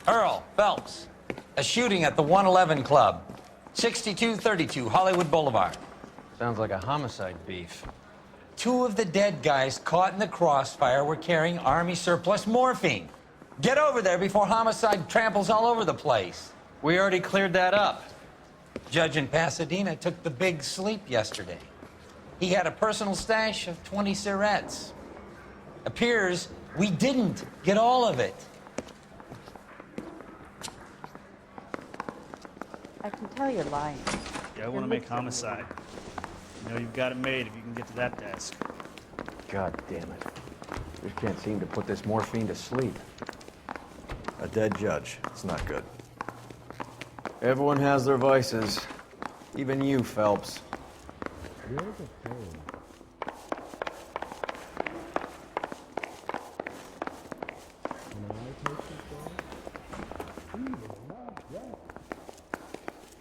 Earl, Phelps. A shooting at the 111 Club. 6232 Hollywood Boulevard. Sounds like a homicide beef. Two of the dead guys caught in the crossfire were carrying Army surplus morphine. Get over there before homicide tramples all over the place. We already cleared that up. Judge in Pasadena took the big sleep yesterday. He had a personal stash of 20 cigarettes. Appears we didn't get all of it. I can tell you're lying. Yeah, I want to make homicide. You know you've got it made if you can get to that desk. God damn it. Just can't seem to put this morphine to sleep. A dead judge. It's not good. Everyone has their vices. Even you, Phelps.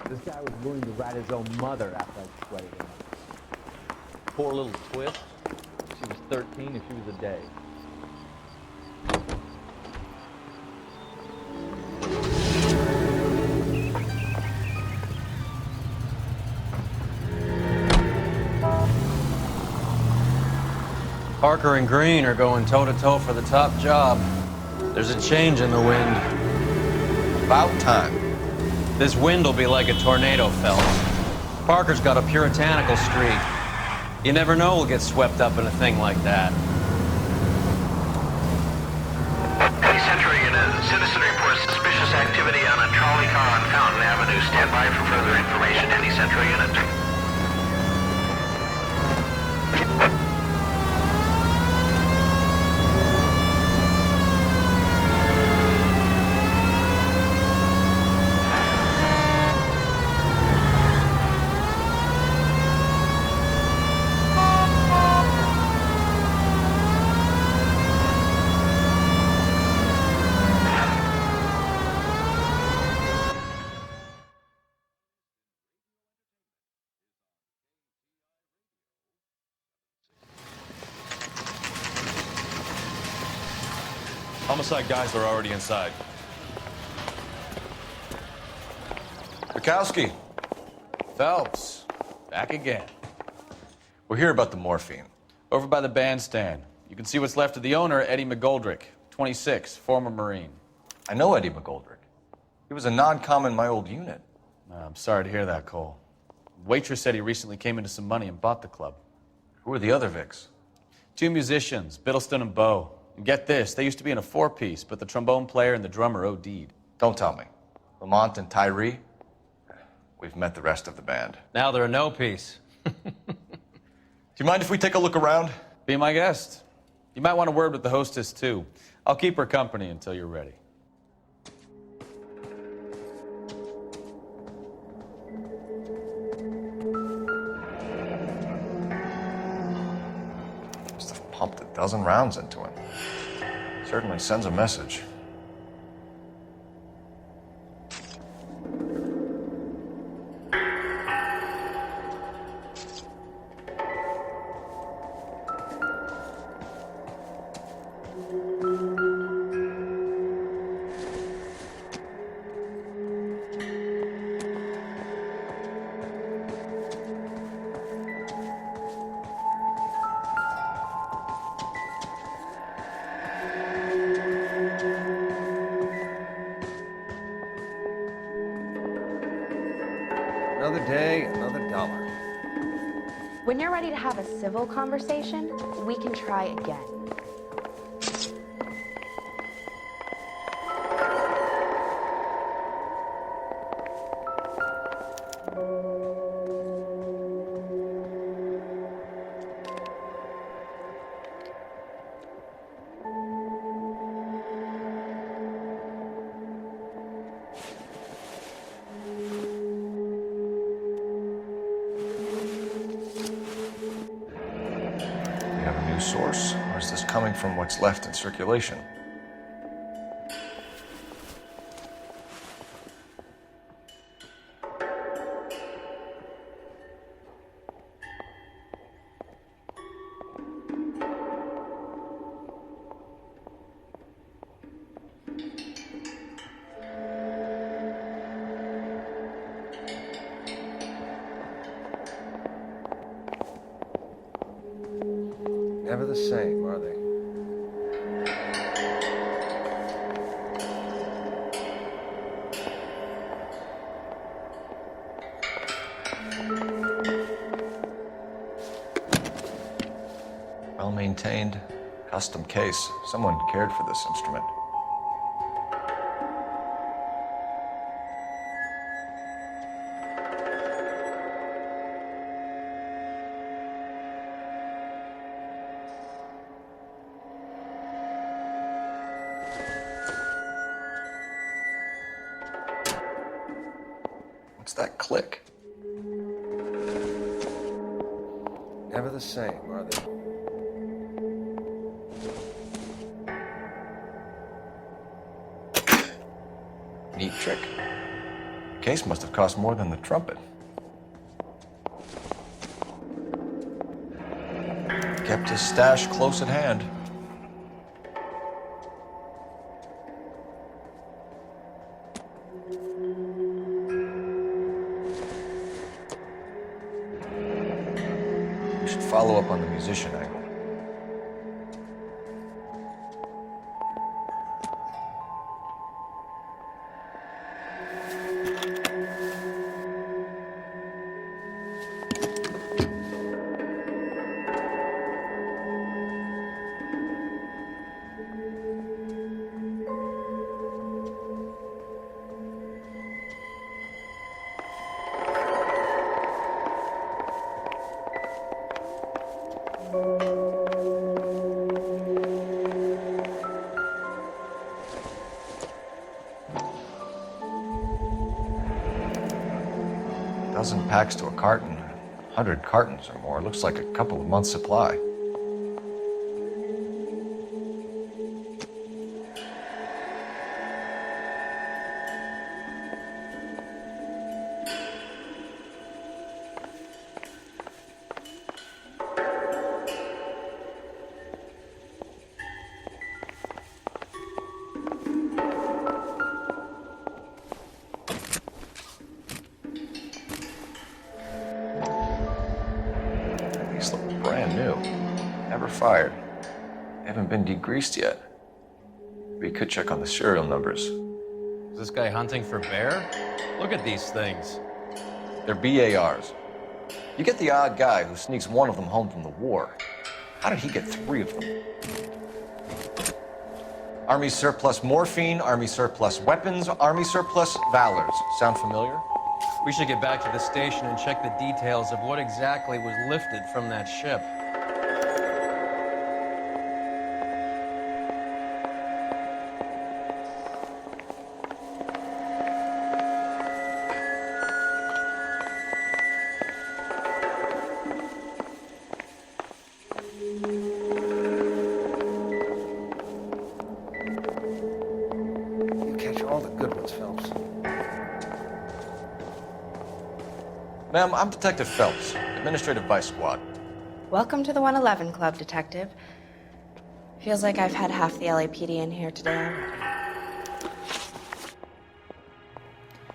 This guy was willing to rat his own mother after I sweated him. Poor little twist. She was 13 and she was a day. Parker and Green are going toe-to-toe for the top job. There's a change in the wind. About time. This wind will be like a tornado, Phelps. Parker's got a puritanical streak. You never know who'll get swept up in a thing like that. Any Central Unit, citizen reports suspicious activity on a trolley car on Fountain Avenue. Stand by for further information. Any Central Unit. Homicide guys are already inside. Bukowski. Phelps, back again. We're here about the morphine. Over by the bandstand. You can see what's left of the owner, Eddie McGoldrick, 26, former Marine. I know Eddie McGoldrick. He was a non-com in my old unit. I'm sorry to hear that, Cole. Waitress said he recently came into some money and bought the club. Who are the other Vics? Two musicians, Biddleston and Bowe. And get this, they used to be in a four-piece, but the trombone player and the drummer OD'd. Don't tell me. Lamont and Tyree? We've met the rest of the band. Now they're a no-piece. Do you mind if we take a look around? Be my guest. You might want a word with the hostess, too. I'll keep her company until you're ready. Must have pumped a dozen rounds into him. Certainly sends a message. Another day, another dollar. When you're ready to have a civil conversation, we can try again. Source, or is this coming from what's left in circulation? Never the same, are they? Well-maintained, custom case. Someone cared for this instrument. What's that click? Never the same, are they? Neat trick. The case must have cost more than the trumpet. Kept his stash close at hand. We should follow up on the musician angle. Dozen packs to a carton, 100 cartons or more. Looks like a couple of months' supply. These look brand new. Never fired. They haven't been degreased yet. We could check on the serial numbers. Is this guy hunting for bear? Look at these things. They're BARs. You get the odd guy who sneaks one of them home from the war. How did he get 3 of them? Army surplus morphine, Army surplus weapons, Army surplus valors. Sound familiar? We should get back to the station and check the details of what exactly was lifted from that ship. You catch all the good ones, Phelps. Ma'am, I'm Detective Phelps, Administrative Vice Squad. Welcome to the 111 Club, Detective. Feels like I've had half the LAPD in here today already.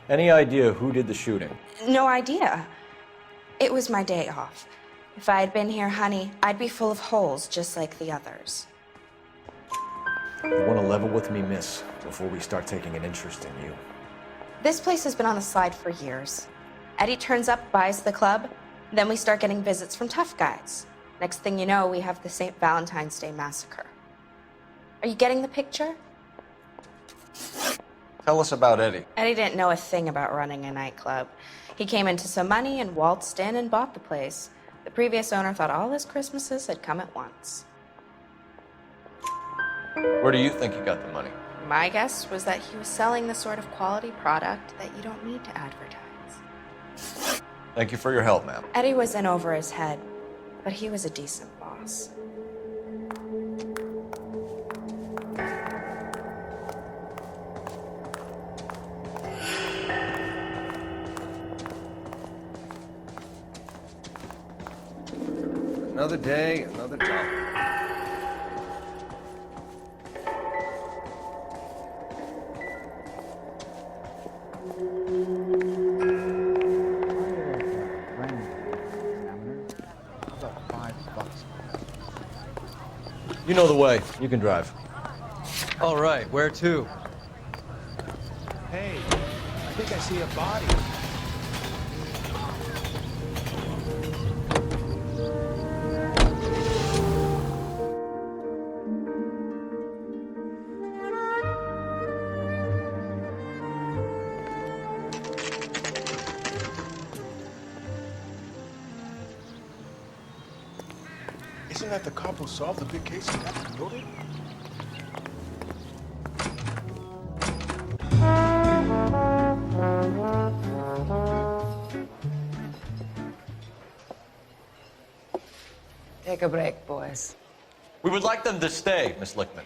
Any idea who did the shooting? No idea. It was my day off. If I had been here, honey, I'd be full of holes just like the others. You want to level with me, miss, before we start taking an interest in you. This place has been on the slide for years. Eddie turns up, buys the club, then we start getting visits from tough guys. Next thing you know, we have the St. Valentine's Day massacre. Are you getting the picture? Tell us about Eddie. Eddie didn't know a thing about running a nightclub. He came into some money and waltzed in and bought the place. The previous owner thought all his Christmases had come at once. Where do you think he got the money? My guess was that he was selling the sort of quality product that you don't need to advertise. Thank you for your help, ma'am. Eddie was in over his head, but he was a decent boss. Another day, another dollar. You know the way. You can drive. All right, where to? Hey, I think I see a body. Isn't that the cop who solved the big case in that building? Take a break, boys. We would like them to stay, Miss Lickman.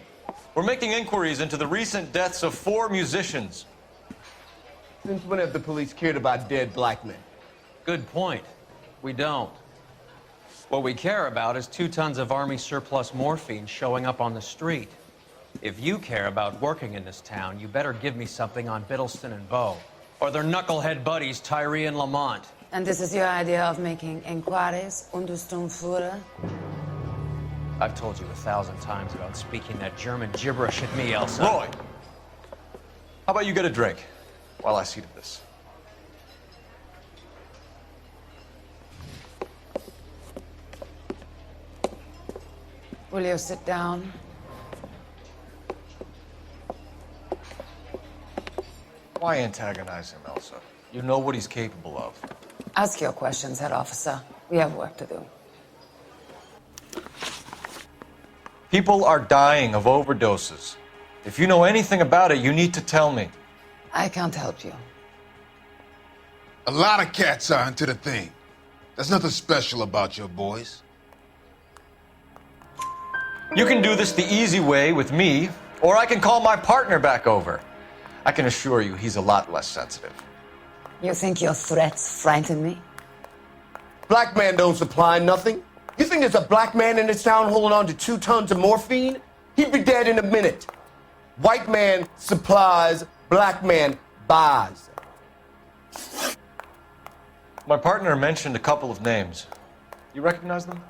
We're making inquiries into the recent deaths of 4 musicians. Since when have the police cared about dead black men? Good point. We don't. What we care about is 2 tons of Army surplus morphine showing up on the street. If you care about working in this town, you better give me something on Biddleston and Bow, or their knucklehead buddies Tyree and Lamont. And this is your idea of making inquiries, Untersturmführer? I've told you 1,000 times about speaking that German gibberish at me, Elsa. Roy! How about you get a drink while I see to this? Will you sit down? Why antagonize him, Elsa? You know what he's capable of. Ask your questions, head officer. We have work to do. People are dying of overdoses. If you know anything about it, you need to tell me. I can't help you. A lot of cats are into the thing. There's nothing special about your boys. You can do this the easy way with me, or I can call my partner back over. I can assure you he's a lot less sensitive. You think your threats frighten me? Black man don't supply nothing. You think there's a black man in this town holding on to 2 tons of morphine? He'd be dead in a minute. White man supplies, black man buys. My partner mentioned a couple of names. You recognize them?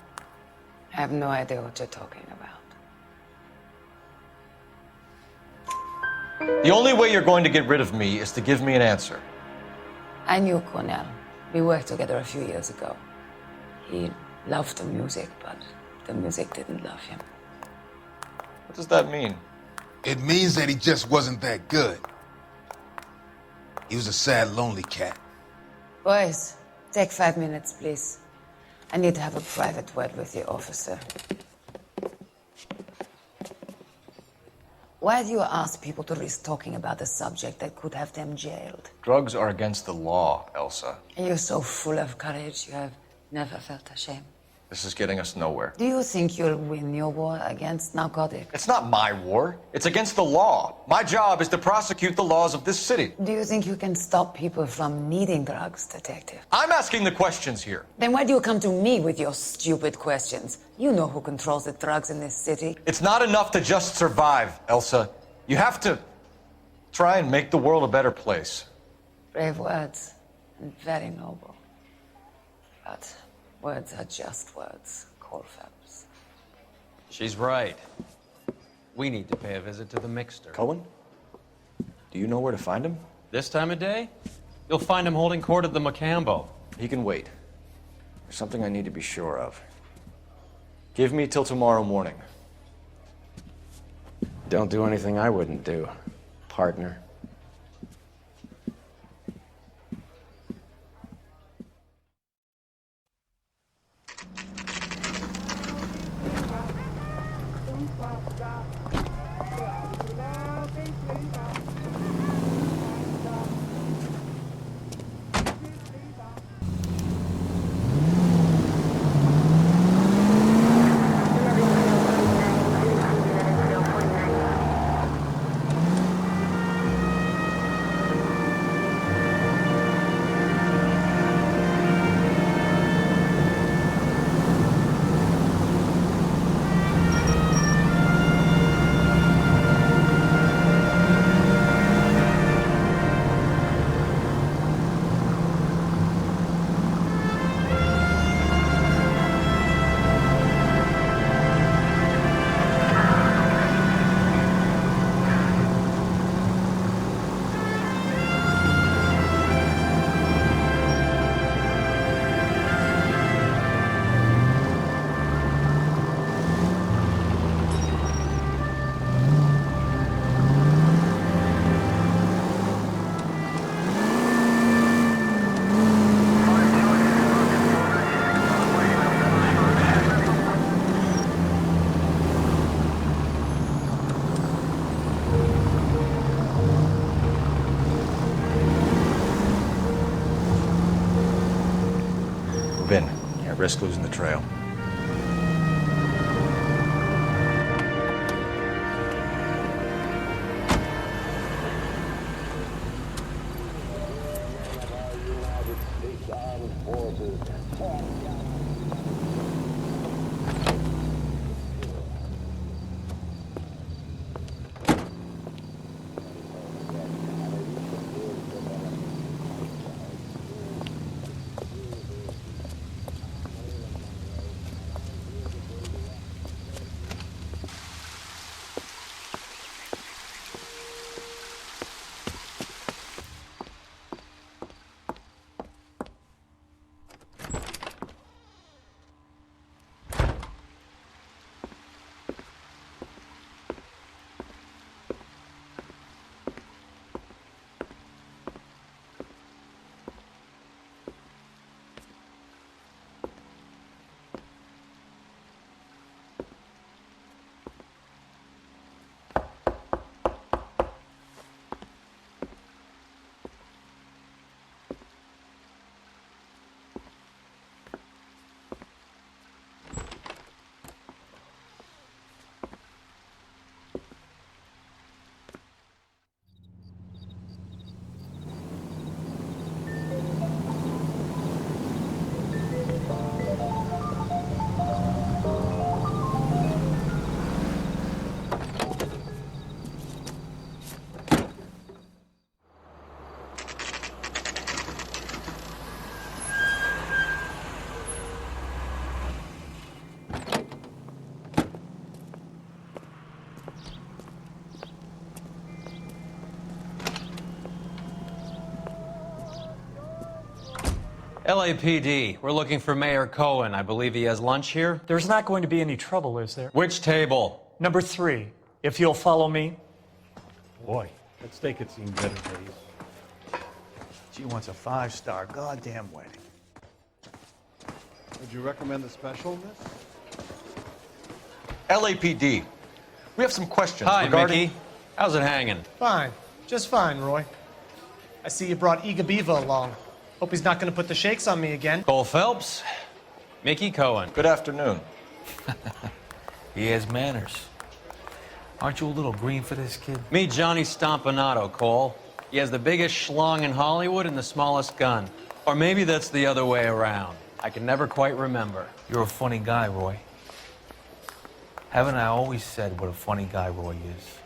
I have no idea what you're talking about. The only way you're going to get rid of me is to give me an answer. I knew Cornell. We worked together a few years ago. He loved the music, but the music didn't love him. What does that mean? It means that he just wasn't that good. He was a sad, lonely cat. Boys, take 5 minutes, please. I need to have a private word with the officer. Why do you ask people to risk talking about a subject that could have them jailed? Drugs are against the law, Elsa. And you're so full of courage, you have never felt ashamed. This is getting us nowhere. Do you think you'll win your war against narcotics? It's not my war. It's against the law. My job is to prosecute the laws of this city. Do you think you can stop people from needing drugs, detective? I'm asking the questions here. Then why do you come to me with your stupid questions? You know who controls the drugs in this city. It's not enough to just survive, Elsa. You have to try and make the world a better place. Brave words, and very noble. But words are just words, Cole Phelps. She's right. We need to pay a visit to the mixer. Cohen? Do you know where to find him? This time of day? You'll find him holding court at the Macambo. He can wait. There's something I need to be sure of. Give me till tomorrow morning. Don't do anything I wouldn't do, partner. in. Can't risk losing the trail. LAPD, we're looking for Mayor Cohen. I believe he has lunch here. There's not going to be any trouble, is there? Which table? Number 3, if you'll follow me. Boy, that steak had seen better days. She wants a 5-star goddamn wedding. Would you recommend the special, miss? LAPD, we have some questions Hi, regarding... Mickey. How's it hanging? Fine. Just fine, Roy. I see you brought Iga Beaver along. Hope he's not going to put the shakes on me again. Cole Phelps, Mickey Cohen. Good afternoon. He has manners. Aren't you a little green for this kid? Meet Johnny Stompanato, Cole. He has the biggest schlong in Hollywood and the smallest gun. Or maybe that's the other way around. I can never quite remember. You're a funny guy, Roy. Haven't I always said what a funny guy Roy is?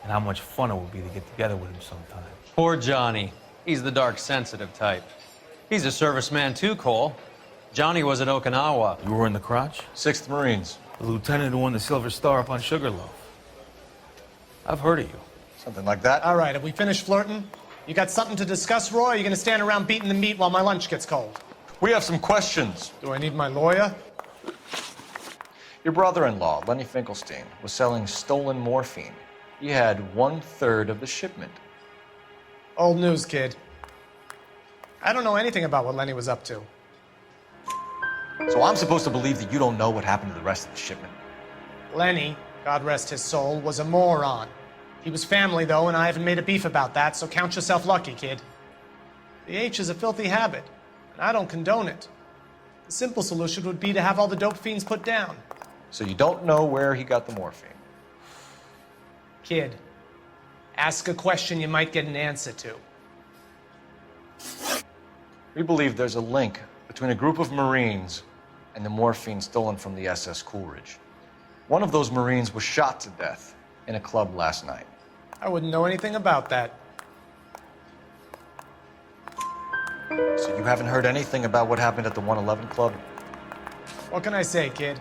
And how much fun it would be to get together with him sometime. Poor Johnny. He's the dark, sensitive type. He's a serviceman too, Cole. Johnny was at Okinawa. You were in the crotch? 6th Marines. The lieutenant who won the Silver Star up on Sugarloaf. I've heard of you. Something like that. All right, have we finished flirting? You got something to discuss, Roy, or are you going to stand around beating the meat while my lunch gets cold? We have some questions. Do I need my lawyer? Your brother-in-law, Lenny Finkelstein, was selling stolen morphine. He had 1/3 of the shipment. Old news, kid. I don't know anything about what Lenny was up to. So I'm supposed to believe that you don't know what happened to the rest of the shipment? Lenny, God rest his soul, was a moron. He was family, though, and I haven't made a beef about that, so count yourself lucky, kid. The H is a filthy habit, and I don't condone it. The simple solution would be to have all the dope fiends put down. So you don't know where he got the morphine? Kid, ask a question you might get an answer to. We believe there's a link between a group of Marines and the morphine stolen from the SS Coolidge. One of those Marines was shot to death in a club last night. I wouldn't know anything about that. So you haven't heard anything about what happened at the 111 Club? What can I say, kid?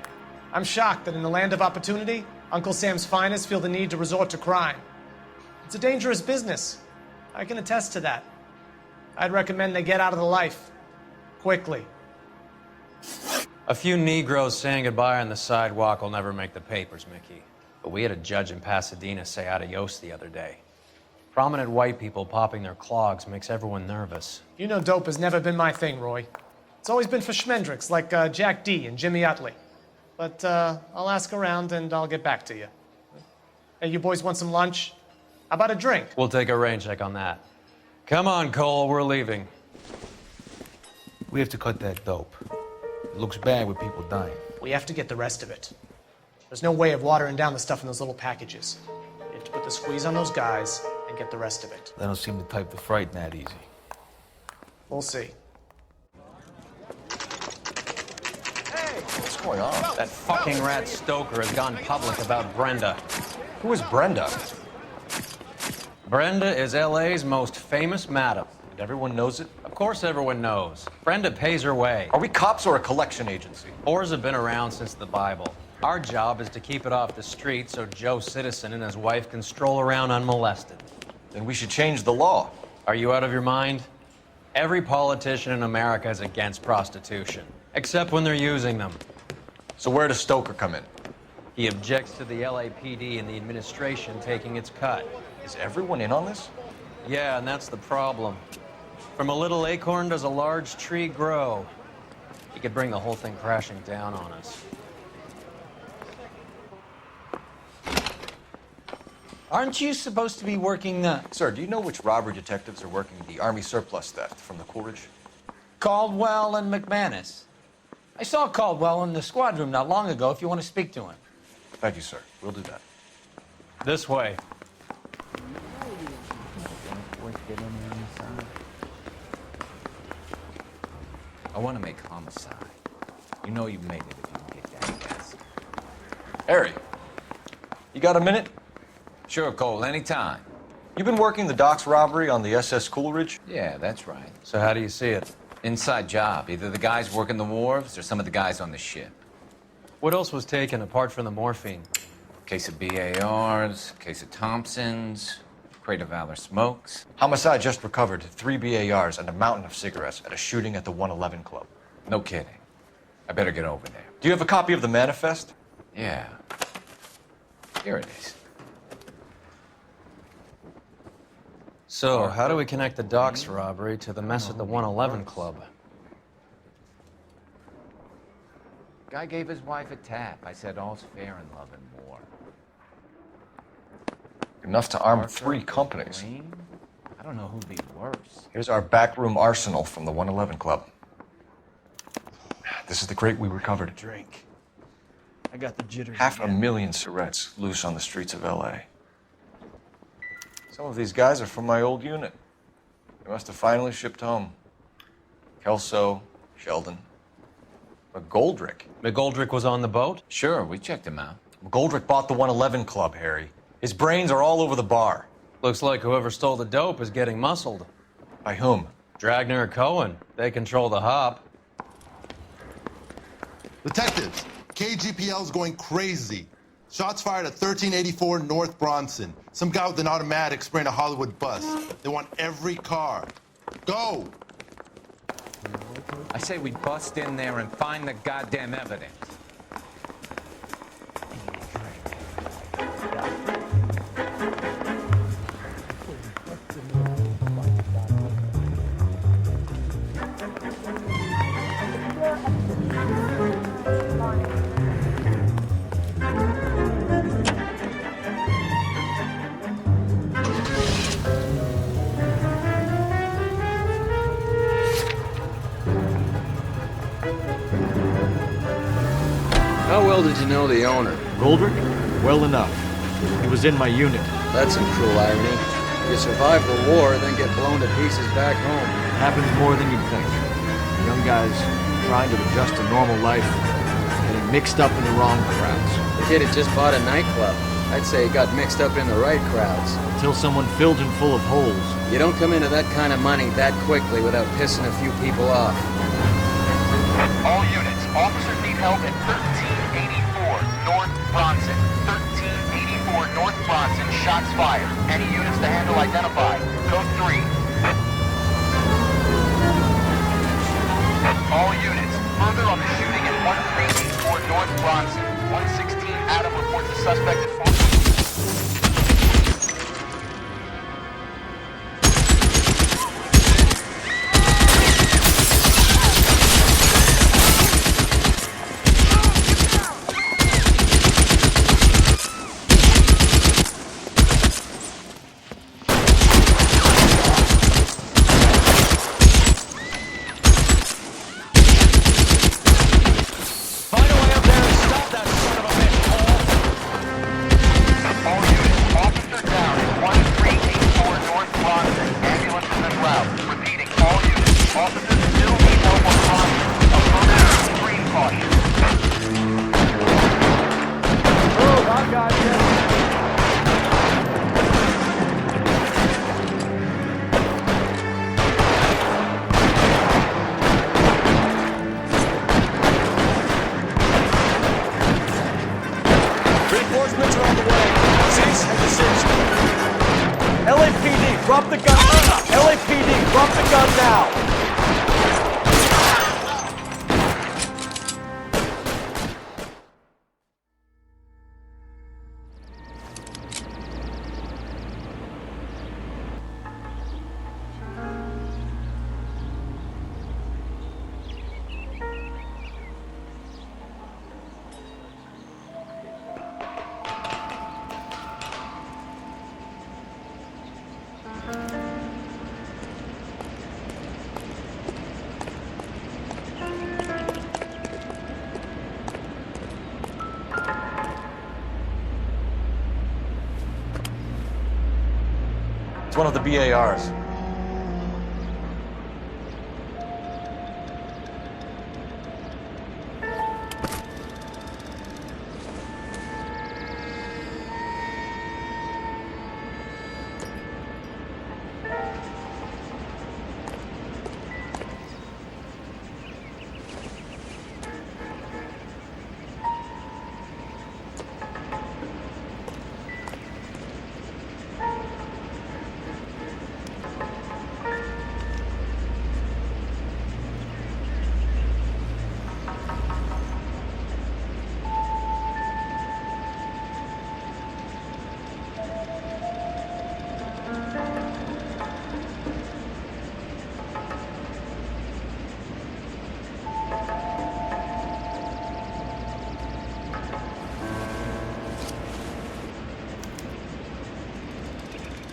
I'm shocked that in the land of opportunity, Uncle Sam's finest feel the need to resort to crime. It's a dangerous business. I can attest to that. I'd recommend they get out of the life. Quickly. A few Negroes saying goodbye on the sidewalk will never make the papers, Mickey. But we had a judge in Pasadena say adios the other day. Prominent white people popping their clogs makes everyone nervous. You know dope has never been my thing, Roy. It's always been for schmendricks like Jack D. and Jimmy Utley. But I'll ask around and I'll get back to you. Hey, you boys want some lunch? How about a drink? We'll take a rain check on that. Come on, Cole, we're leaving. We have to cut that dope. It looks bad with people dying. We have to get the rest of it. There's no way of watering down the stuff in those little packages. We have to put the squeeze on those guys and get the rest of it. They don't seem the type to frighten that easy. We'll see. What's going on? That fucking rat Stoker has gone public about Brenda. Who is Brenda? Brenda is LA's most famous madam. And everyone knows it? Of course everyone knows. Brenda pays her way. Are we cops or a collection agency? Whores have been around since the Bible. Our job is to keep it off the street so Joe Citizen and his wife can stroll around unmolested. Then we should change the law. Are you out of your mind? Every politician in America is against prostitution, except when they're using them. So where does Stoker come in? He objects to the LAPD and the administration taking its cut. Is everyone in on this? Yeah, and that's the problem. From a little acorn does a large tree grow. He could bring the whole thing crashing down on us. Aren't you supposed to be working the... Sir, do you know which robbery detectives are working the Army surplus theft from the Coolidge? Caldwell and McManus. I saw Caldwell in the squad room not long ago if you want to speak to him. Thank you, sir. We'll do that. This way. I want to make homicide. You know you made it if you get that gas. Harry, you got a minute? Sure, Cole, anytime. You've been working the docks robbery on the SS Coolidge? Yeah, that's right. So how do you see it? Inside job. Either the guys working the wharves or some of the guys on the ship. What else was taken apart from the morphine? Case of BARs, case of Thompsons, crate of Valor smokes. Homicide just recovered 3 BARs and a mountain of cigarettes at a shooting at the 111 Club. No kidding. I better get over there. Do you have a copy of the manifest? Yeah. Here it is. So, how do we connect the docks robbery to the mess at the 111 Club? Guy gave his wife a tap. I said all's fair in love and war. Enough to arm 3 companies. Green? I don't know who'd be worse. Here's our backroom arsenal from the 111 Club. This is the crate we recovered. Drink. I got the jitters. 500,000 cigarettes loose on the streets of LA. Some of these guys are from my old unit. They must have finally shipped home. Kelso, Sheldon, McGoldrick. McGoldrick was on the boat? Sure, we checked him out. McGoldrick bought the 111 Club, Harry. His brains are all over the bar. Looks like whoever stole the dope is getting muscled. By whom? Dragner or Cohen. They control the hop. Detectives, KGPL's going crazy. Shots fired at 1384 North Bronson. Some guy with an automatic spraying a Hollywood bus. They want every car. Go! I say we bust in there and find the goddamn evidence. How well did you know the owner? Goldrick? Well enough. He was in my unit. That's some cruel irony. You survive the war, then get blown to pieces back home. It happens more than you'd think. Young guys trying to adjust to normal life, getting mixed up in the wrong crowds. The kid had just bought a nightclub. I'd say he got mixed up in the right crowds. Until someone filled him full of holes. You don't come into that kind of money that quickly without pissing a few people off. All units, officers need help at 1384 North Bronson. 1384 North Bronson, shots fired. Any units to handle identified. Code 3. All units, further on the shooting at 1384 North Bronson. 116 Adam reports a suspect at 14. one of the BARs.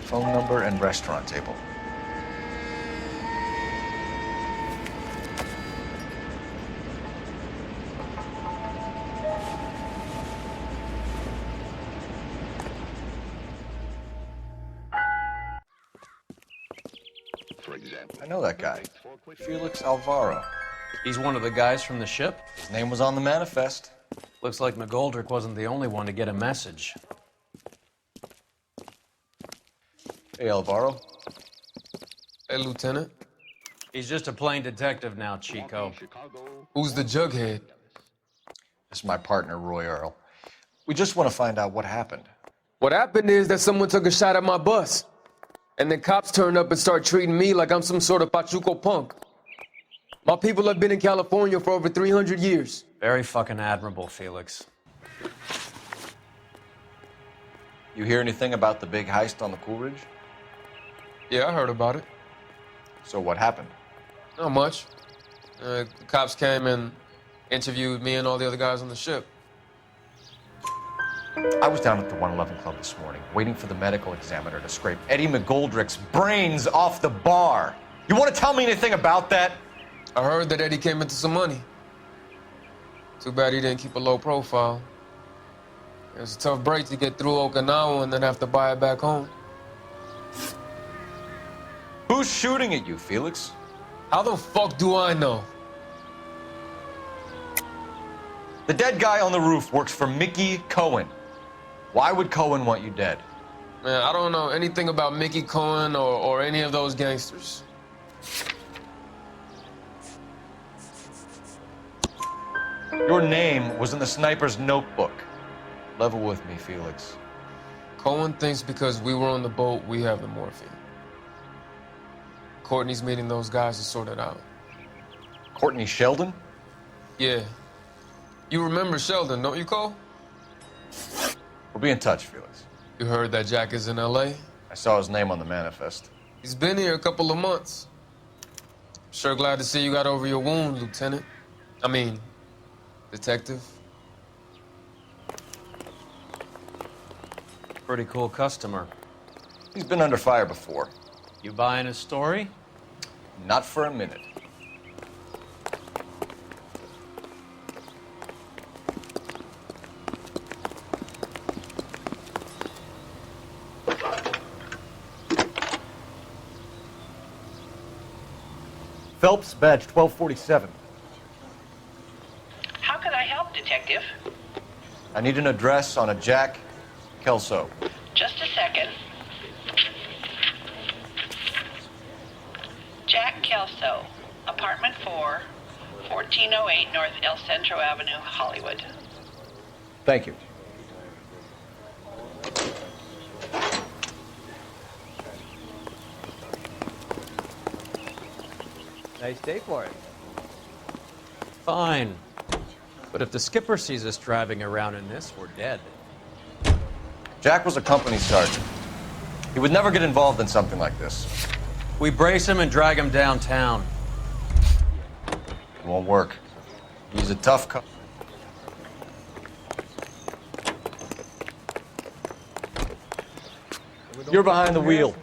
Phone number and restaurant table. For example, I know that guy. Felix Alvaro. He's one of the guys from the ship? His name was on the manifest. Looks like McGoldrick wasn't the only one to get a message. Hey, Alvaro. Hey, Lieutenant. He's just a plain detective now, Chico. Who's the jughead? This is my partner, Roy Earl. We just want to find out what happened. What happened is that someone took a shot at my bus. And then cops turned up and start treating me like I'm some sort of Pachuco punk. My people have been in California for over 300 years. Very fucking admirable, Felix. You hear anything about the big heist on the Coolidge? Yeah, I heard about it. So what happened? Not much. The cops came and interviewed me and all the other guys on the ship. I was down at the 111 Club this morning, waiting for the medical examiner to scrape Eddie McGoldrick's brains off the bar. You want to tell me anything about that? I heard that Eddie came into some money. Too bad he didn't keep a low profile. It was a tough break to get through Okinawa and then have to buy it back home. Who's shooting at you, Felix? How the fuck do I know? The dead guy on the roof works for Mickey Cohen. Why would Cohen want you dead? Man, I don't know anything about Mickey Cohen or any of those gangsters. Your name was in the sniper's notebook. Level with me, Felix. Cohen thinks because we were on the boat, we have the morphine. Courtney's meeting those guys to sort it out. Courtney Sheldon? Yeah. You remember Sheldon, don't you, Cole? We'll be in touch, Felix. You heard that Jack is in L.A.? I saw his name on the manifest. He's been here a couple of months. Sure glad to see you got over your wound, Lieutenant. I mean, Detective. Pretty cool customer. He's been under fire before. You buying his story? Not for a minute. Phelps, badge 1247. How can I help, Detective? I need an address on a Jack Kelso. Just a second. Jack Kelso, apartment 4, 1408 North El Centro Avenue, Hollywood. Thank you. Nice day for it. Fine. But if the skipper sees us driving around in this, we're dead. Jack was a company sergeant. He would never get involved in something like this. We brace him and drag him downtown. It won't work. He's a tough cop. You're behind the wheel.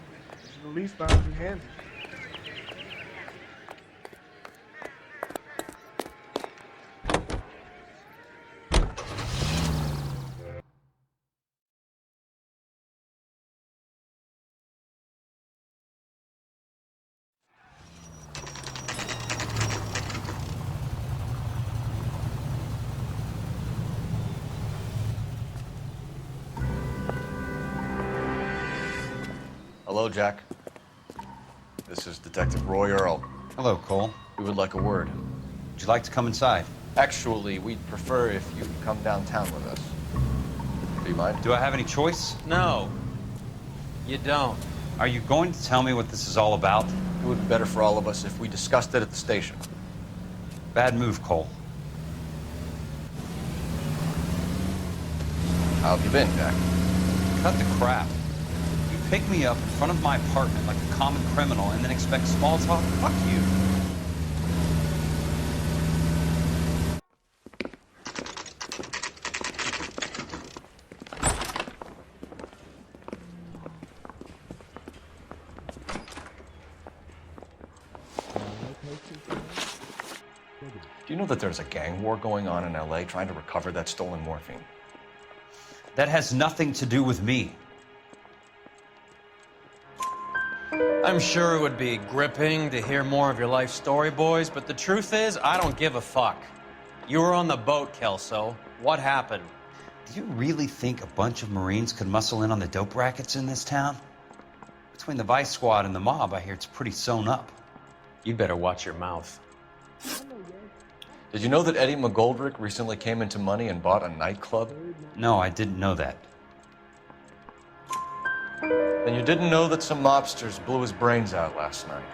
The least bound to hands. Hello, Jack. This is Detective Roy Earl. Hello, Cole. We would like a word. Would you like to come inside? Actually, we'd prefer if you come downtown with us. Do you mind? Do I have any choice? No, you don't. Are you going to tell me what this is all about? It would be better for all of us if we discussed it at the station. Bad move, Cole. How have you been, Jack? Cut the crap. You pick me up in front of my apartment like a common criminal and then expect small talk? Fuck you. Do you know that there's a gang war going on in LA trying to recover that stolen morphine? That has nothing to do with me. I'm sure it would be gripping to hear more of your life story, boys, but the truth is, I don't give a fuck. You were on the boat, Kelso. What happened? Do you really think a bunch of Marines could muscle in on the dope rackets in this town? Between the Vice Squad and the mob, I hear it's pretty sewn up. You'd better watch your mouth. Did you know that Eddie McGoldrick recently came into money and bought a nightclub? No, I didn't know that. Then you didn't know that some mobsters blew his brains out last night?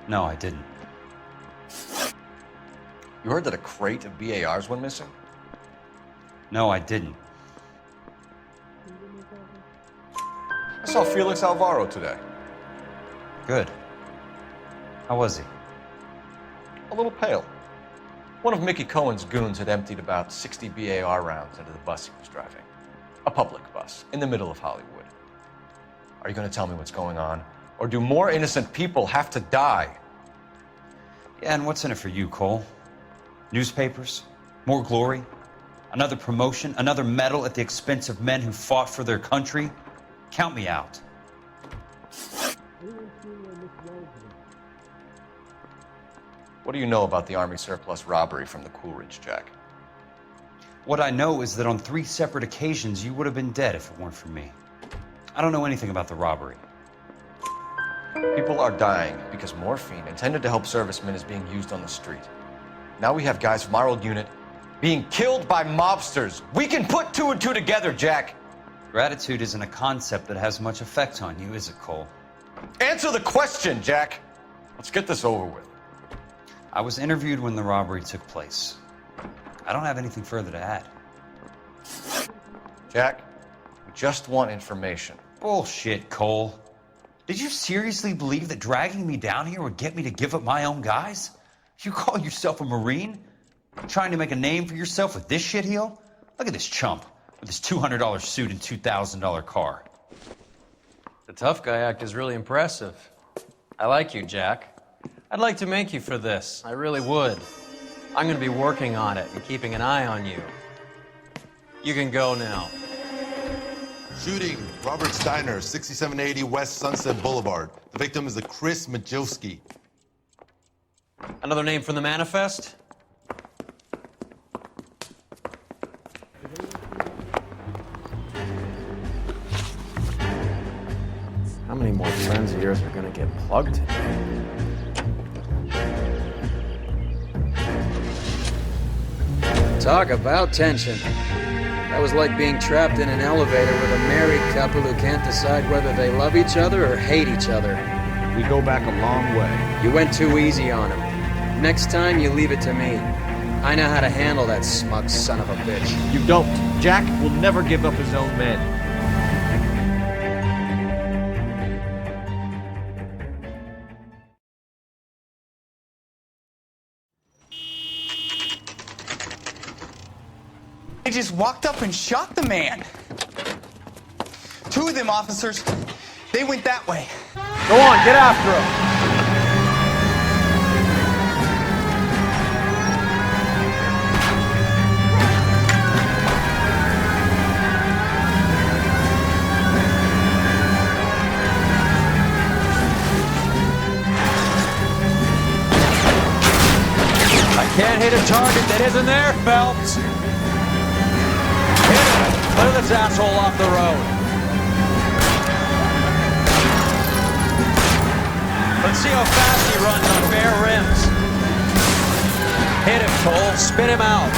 No, I didn't. You heard that a crate of BARs went missing? No, I didn't. I saw Felix Alvaro today. Good. How was he? A little pale. One of Mickey Cohen's goons had emptied about 60 BAR rounds into the bus he was driving. A public bus, in the middle of Hollywood. Are you going to tell me what's going on? Or do more innocent people have to die? Yeah, and what's in it for you, Cole? Newspapers? More glory? Another promotion? Another medal at the expense of men who fought for their country? Count me out. What do you know about the Army surplus robbery from the Coolidge, Jack? What I know is that on 3 separate occasions, you would have been dead if it weren't for me. I don't know anything about the robbery. People are dying because morphine intended to help servicemen is being used on the street. Now we have guys from our old unit being killed by mobsters. We can put 2 and 2 together, Jack. Gratitude isn't a concept that has much effect on you, is it, Cole? Answer the question, Jack. Let's get this over with. I was interviewed when the robbery took place. I don't have anything further to add. Jack, we just want information. Bullshit, Cole. Did you seriously believe that dragging me down here would get me to give up my own guys? You call yourself a Marine? Trying to make a name for yourself with this shitheel? Look at this chump with his $200 suit and $2,000 car. The tough guy act is really impressive. I like you, Jack. I'd like to make you for this. I really would. I'm going to be working on it and keeping an eye on you. You can go now. Shooting, Robert Steiner, 6780 West Sunset Boulevard. The victim is a Chris Majowski. Another name from the manifest? How many more friends of yours are gonna get plugged today? Talk about tension. That was like being trapped in an elevator with a married couple who can't decide whether they love each other or hate each other. We go back a long way. You went too easy on him. Next time, you leave it to me. I know how to handle that smug son of a bitch. You don't. Jack will never give up his own men. They just walked up and shot the man. 2 of them officers, they went that way. Go on, get after him. I can't hit a target that isn't there, Phelps. Hit him. Clear this asshole off the road. Let's see how fast he runs on bare rims. Hit him, Cole. Spin him out.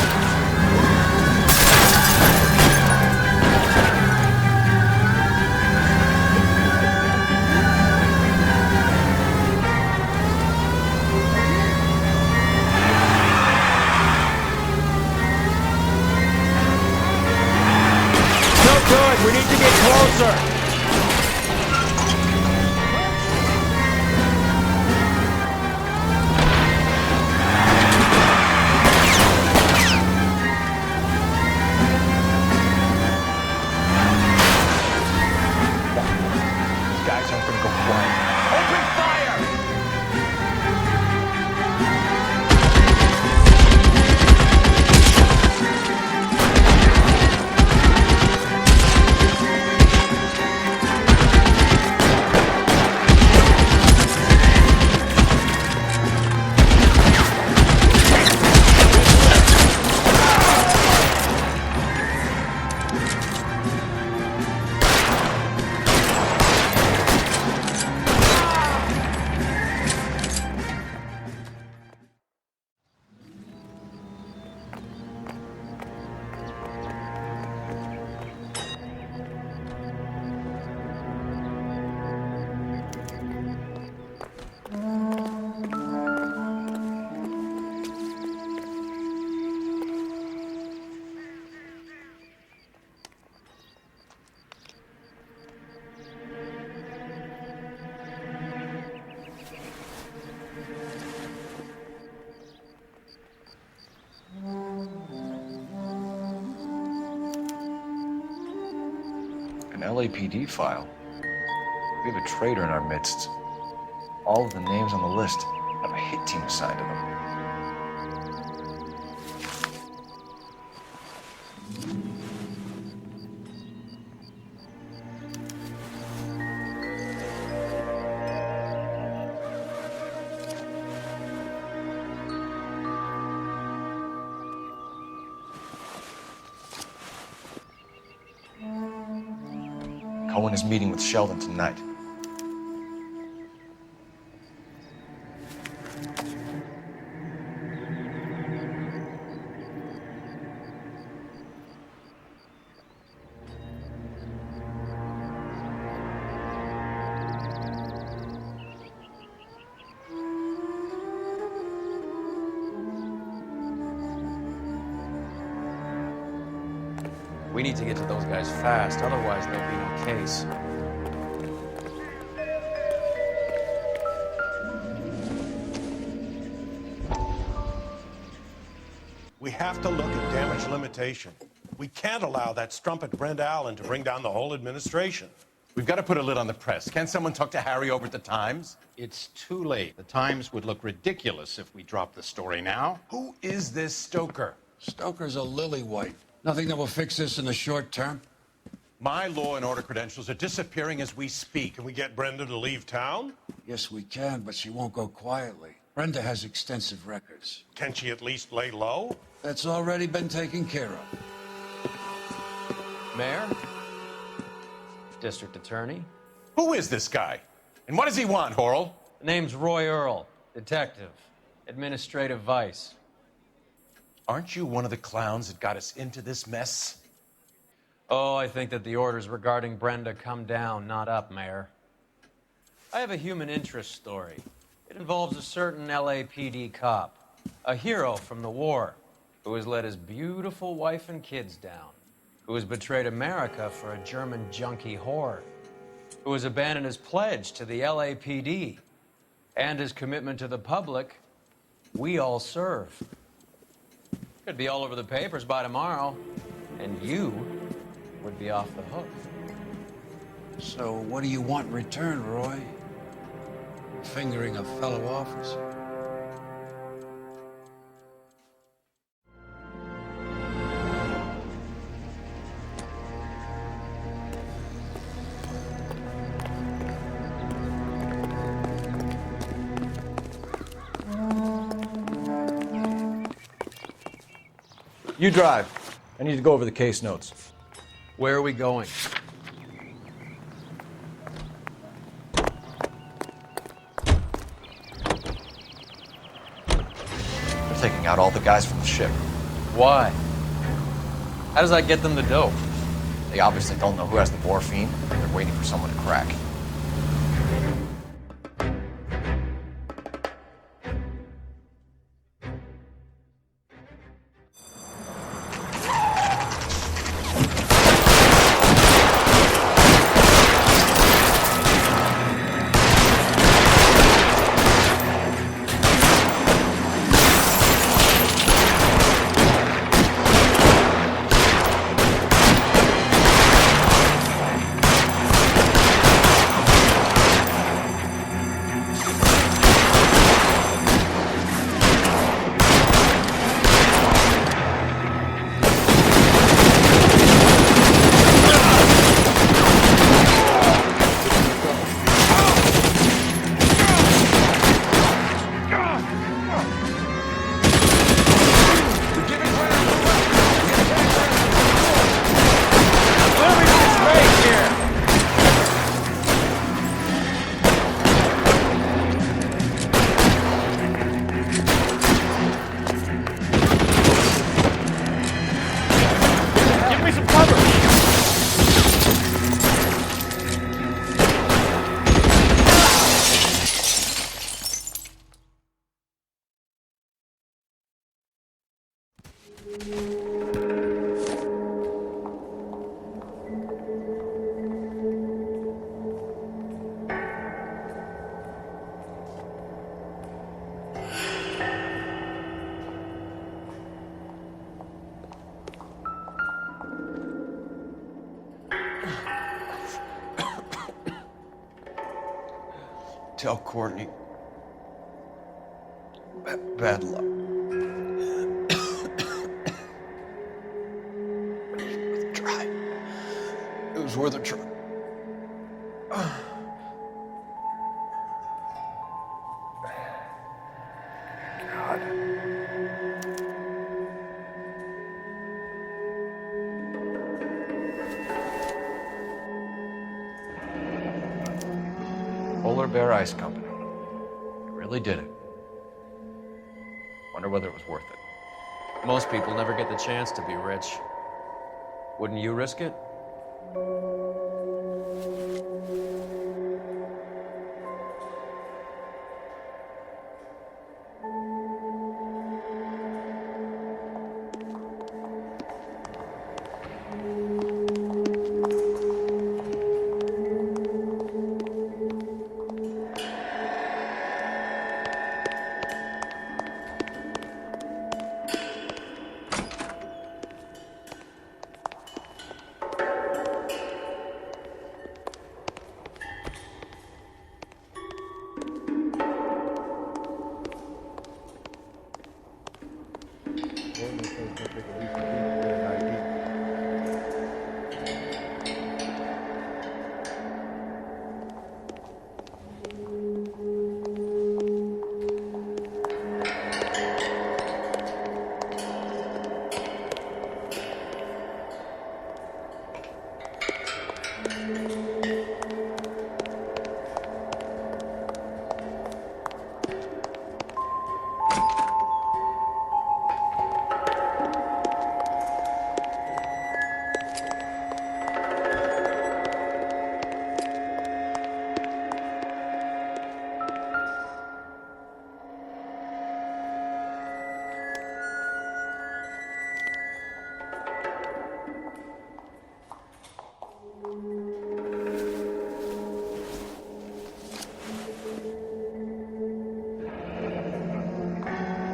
No good. We need to get closer. An LAPD file. We have a traitor in our midst. All of the names on the list have a hit team assigned to them. Cohen is meeting with Sheldon tonight. We need to get to those guys fast, otherwise there'll be no case. We have to look at damage limitation. We can't allow that strumpet Brent Allen to bring down the whole administration. We've got to put a lid on the press. Can't someone talk to Harry over at the Times? It's too late. The Times would look ridiculous if we dropped the story now. Who is this Stoker? Stoker's a lily-white. Nothing that will fix this in the short term. My law and order credentials are disappearing as we speak. Can we get Brenda to leave town? Yes, we can, but she won't go quietly. Brenda has extensive records. Can she at least lay low? That's already been taken care of. Mayor? District Attorney? Who is this guy? And what does he want, Horrell? The name's Roy Earl, detective, administrative vice. Aren't you one of the clowns that got us into this mess? Oh, I think that the orders regarding Brenda come down, not up, Mayor. I have a human interest story. It involves a certain LAPD cop, a hero from the war, who has let his beautiful wife and kids down, who has betrayed America for a German junkie whore, who has abandoned his pledge to the LAPD and his commitment to the public. We all serve. Could be all over the papers by tomorrow, and you would be off the hook. So what do you want in return, Roy? Fingering a fellow officer. You drive. I need to go over the case notes. Where are we going? taking out all the guys from the ship. Why? How does that get them the dope? They obviously don't know who has the morphine, and they're waiting for someone to crack. Tell Courtney. Bad luck. It was worth a try. God. Polar Bear Ice Company. Really did it. Wonder whether it was worth it. Most people never get the chance to be rich. Wouldn't you risk it?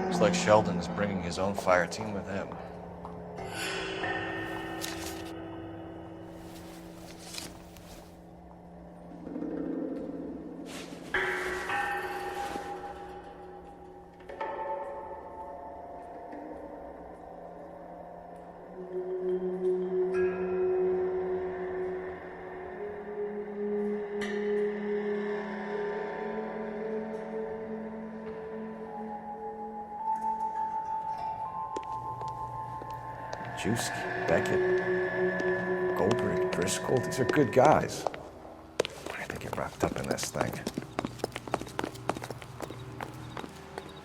Looks like Sheldon is bringing his own fire team with him. Juski, Beckett, Goldberg, Driscoll, these are good guys. Why did they get wrapped up in this thing?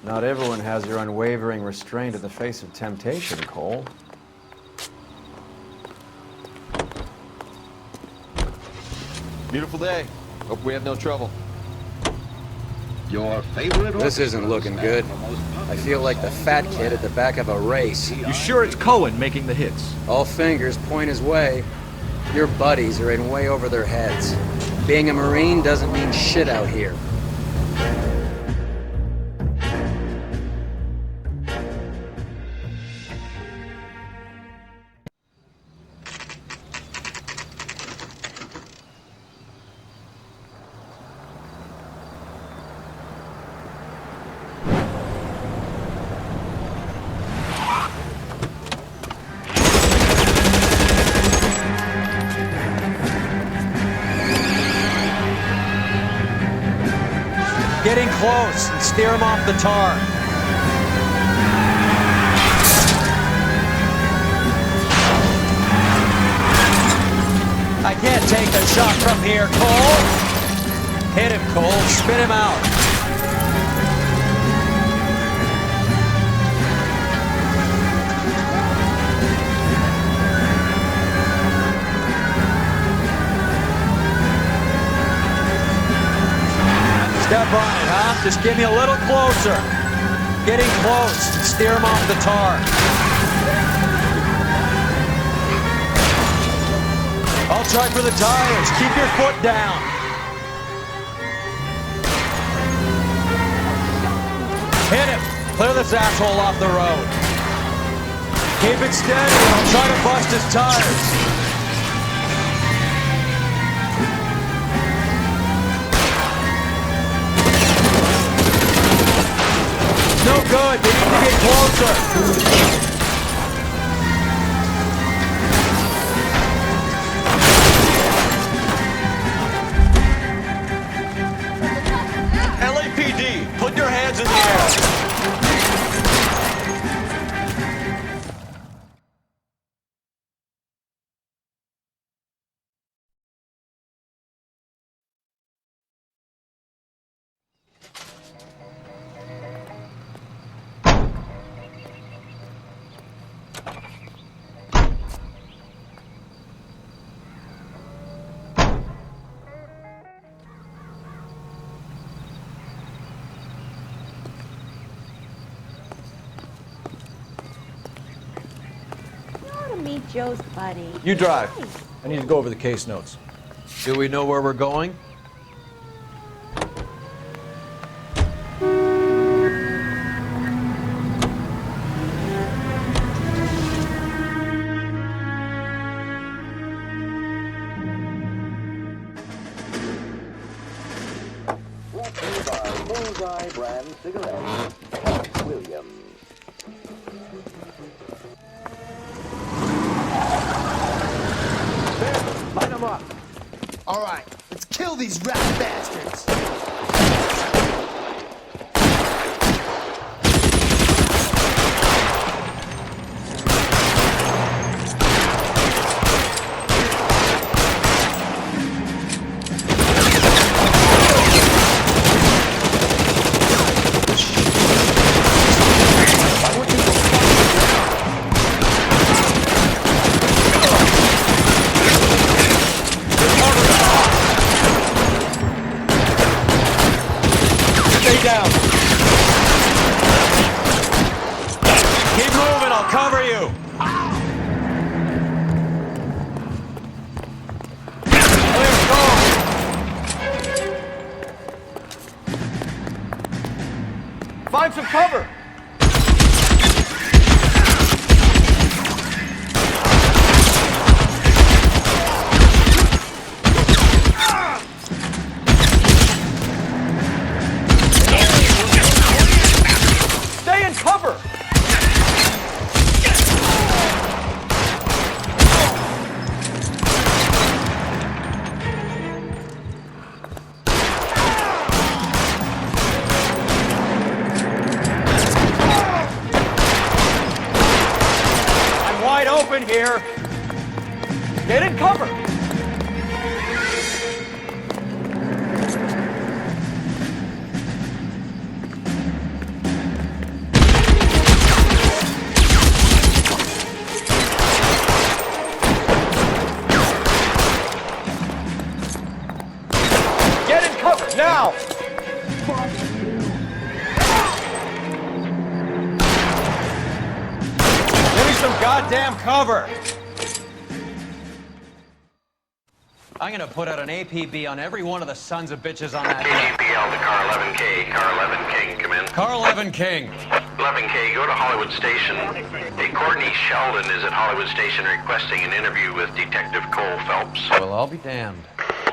Not everyone has your unwavering restraint in the face of temptation, Cole. Beautiful day. Hope we have no trouble. Your favorite? This isn't looking good. I feel like the fat kid at the back of a race. You sure it's Cohen making the hits? All fingers point his way. Your buddies are in way over their heads. Being a Marine doesn't mean shit out here. Getting close and steer him off the tar. I can't take the shot from here, Cole. Hit him, Cole. Spin him out. Step on it, huh? Just get me a little closer. Getting close. Steer him off the tar. I'll try for the tires. Keep your foot down. Hit him. Clear this asshole off the road. Keep it steady. I'll try to bust his tires. No good. We need to get closer. LAPD, put your hands in the air. Meet Joe's buddy. You drive. I need to go over the case notes. Do we know where we're going? Bullseye brand cigarettes. Williams. Line them up. All right, let's kill these rat bastards. Down. Keep moving, I'll cover you. Clear, go. Find some cover. Cover! I'm wide open here. Get in cover. some goddamn cover! I'm gonna put out an APB on every one of the sons of bitches on that. KGPL to car 11K. Car 11 King, come in. Car 11 King. 11K, go to Hollywood Station. Hey, Courtney Sheldon is at Hollywood Station requesting an interview with Detective Cole Phelps. Well, I'll be damned.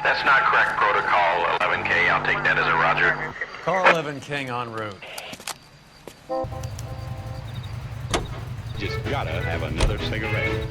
That's not correct protocol, 11K. I'll take that as a roger. Car 11 King en route. Just gotta have another cigarette.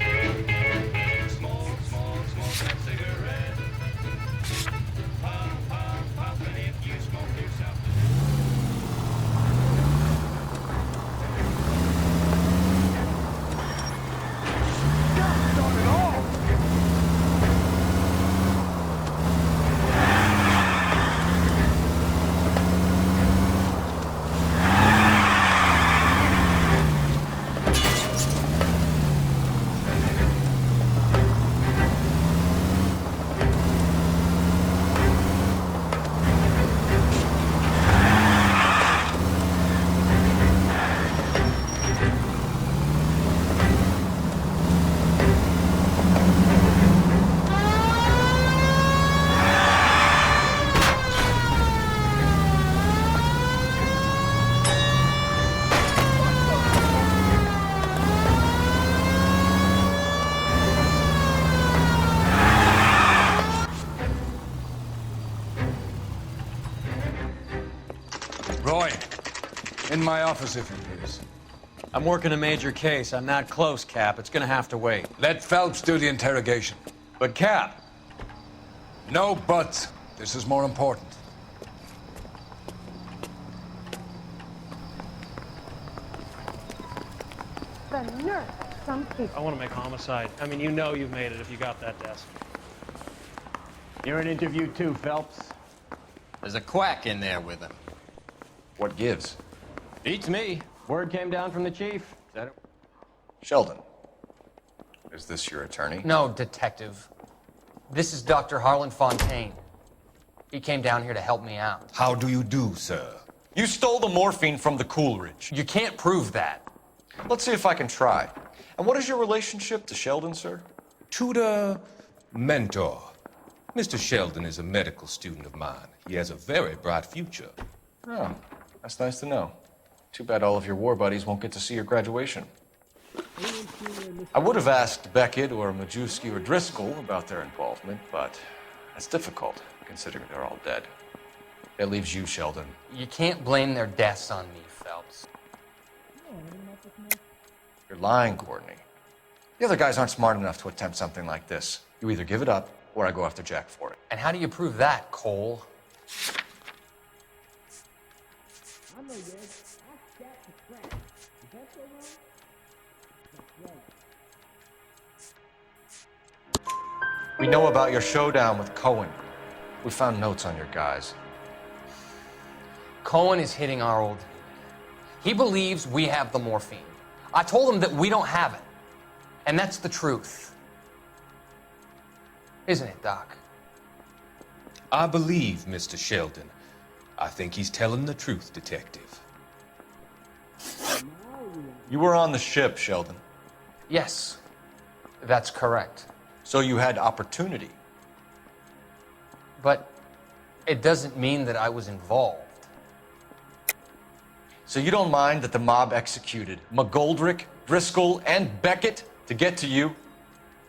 Roy, in my office, if you please. I'm working a major case. I'm not close, Cap. It's gonna have to wait. Let Phelps do the interrogation. But, Cap. No buts. This is more important. The nerve of some people. I want to make homicide. I mean, you know you've made it if you got that desk. You're in interview too, Phelps. There's a quack in there with him. What gives? Beats me. Word came down from the chief. Is that it? Sheldon, is this your attorney? No, detective. This is Dr. Harlan Fontaine. He came down here to help me out. How do you do, sir? You stole the morphine from the Coolidge. You can't prove that. Let's see if I can try. And what is your relationship to Sheldon, sir? Tutor, mentor. Mr. Sheldon is a medical student of mine. He has a very bright future. Oh, that's nice to know. Too bad all of your war buddies won't get to see your graduation. I would have asked Beckett or Majewski or Driscoll about their involvement, but that's difficult, considering they're all dead. That leaves you, Sheldon. You can't blame their deaths on me, Phelps. You're lying, Courtney. The other guys aren't smart enough to attempt something like this. You either give it up, or I go after Jack for it. And how do you prove that, Cole? We know about your showdown with Cohen. We found notes on your guys. Cohen is hitting our old dude. He believes we have the morphine. I told him that we don't have it. And that's the truth. Isn't it, Doc? I believe Mr. Sheldon. I think he's telling the truth, Detective. You were on the ship, Sheldon. Yes, that's correct. So you had opportunity. But it doesn't mean that I was involved. So you don't mind that the mob executed McGoldrick, Driscoll, and Beckett to get to you?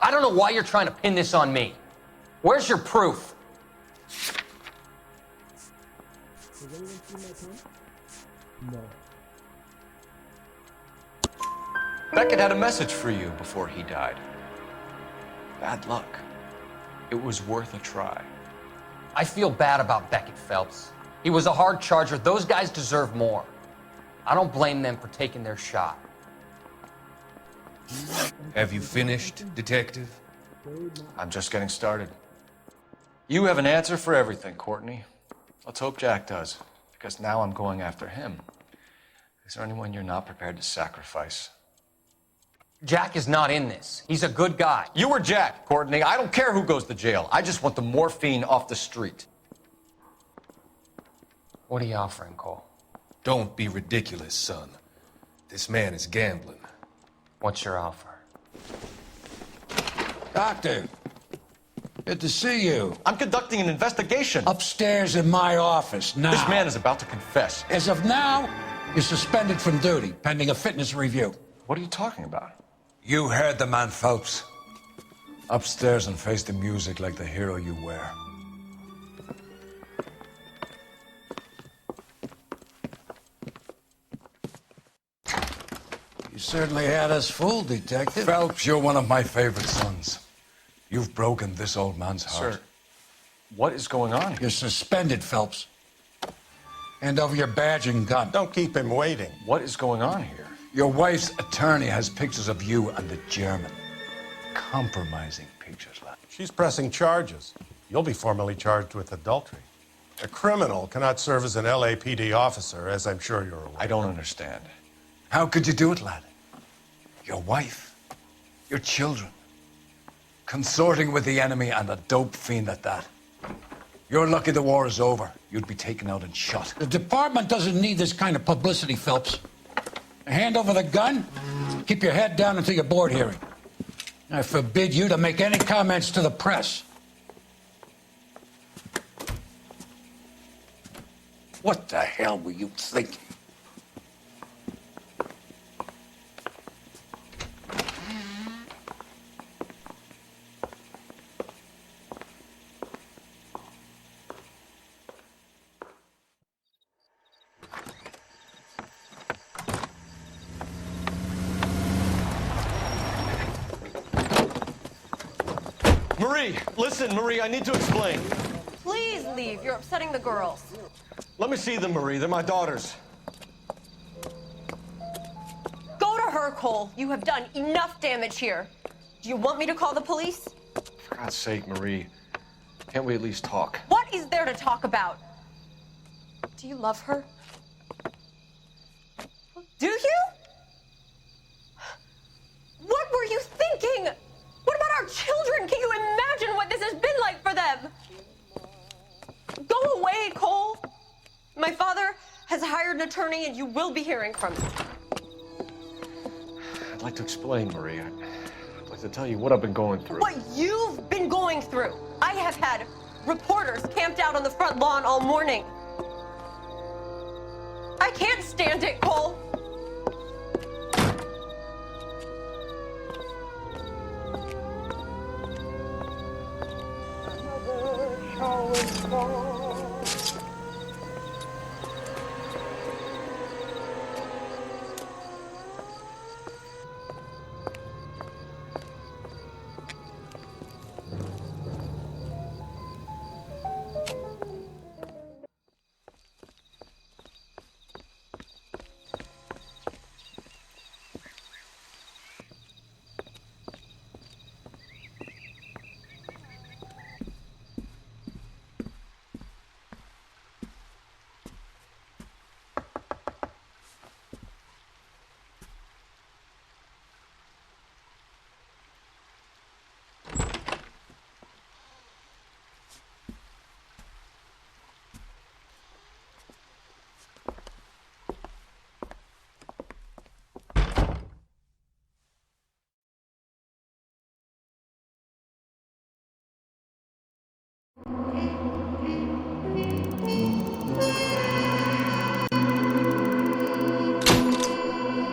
I don't know why you're trying to pin this on me. Where's your proof? No. Beckett had a message for you before he died. Bad luck. It was worth a try. I feel bad about Beckett, Phelps. He was a hard charger. Those guys deserve more. I don't blame them for taking their shot. Have you finished, Detective? I'm just getting started. You have an answer for everything, Courtney. Let's hope Jack does, because now I'm going after him. Is there anyone you're not prepared to sacrifice? Jack is not in this. He's a good guy. You were Jack, Courtney. I don't care who goes to jail. I just want the morphine off the street. What are you offering, Cole? Don't be ridiculous, son. This man is gambling. What's your offer? Doctor, good to see you. I'm conducting an investigation. Upstairs in my office, now. This man is about to confess. As of now, you're suspended from duty, pending a fitness review. What are you talking about? You heard the man, Phelps. Upstairs and face the music like the hero you were. You certainly had us fooled, Detective. Phelps, you're one of my favorite sons. You've broken this old man's heart. Sir, what is going on here? You're suspended, Phelps. Hand over your badge and gun. Don't keep him waiting. What is going on here? Your wife's attorney has pictures of you and the German. Compromising pictures, lad. She's pressing charges. You'll be formally charged with adultery. A criminal cannot serve as an LAPD officer, as I'm sure you're aware. I don't understand. How could you do it, lad? Your wife, your children, consorting with the enemy and a dope fiend at that. You're lucky the war is over. You'd be taken out and shot. The department doesn't need this kind of publicity, Phelps. Hand over the gun, keep your head down until your board hearing. I forbid you to make any comments to the press. What the hell were you thinking? Marie, listen, Marie, I need to explain. Please leave. You're upsetting the girls. Let me see them, Marie. They're my daughters. Go to her, Cole. You have done enough damage here. Do you want me to call the police? For God's sake, Marie, can't we at least talk? What is there to talk about? Do you love her? Do you? What were you thinking? What about our children? Can you imagine what this has been like for them? Go away, Cole. My father has hired an attorney and you will be hearing from him. I'd like to explain, Marie. I'd like to tell you what I've been going through. What you've been going through. I have had reporters camped out on the front lawn all morning. I can't stand it, Cole.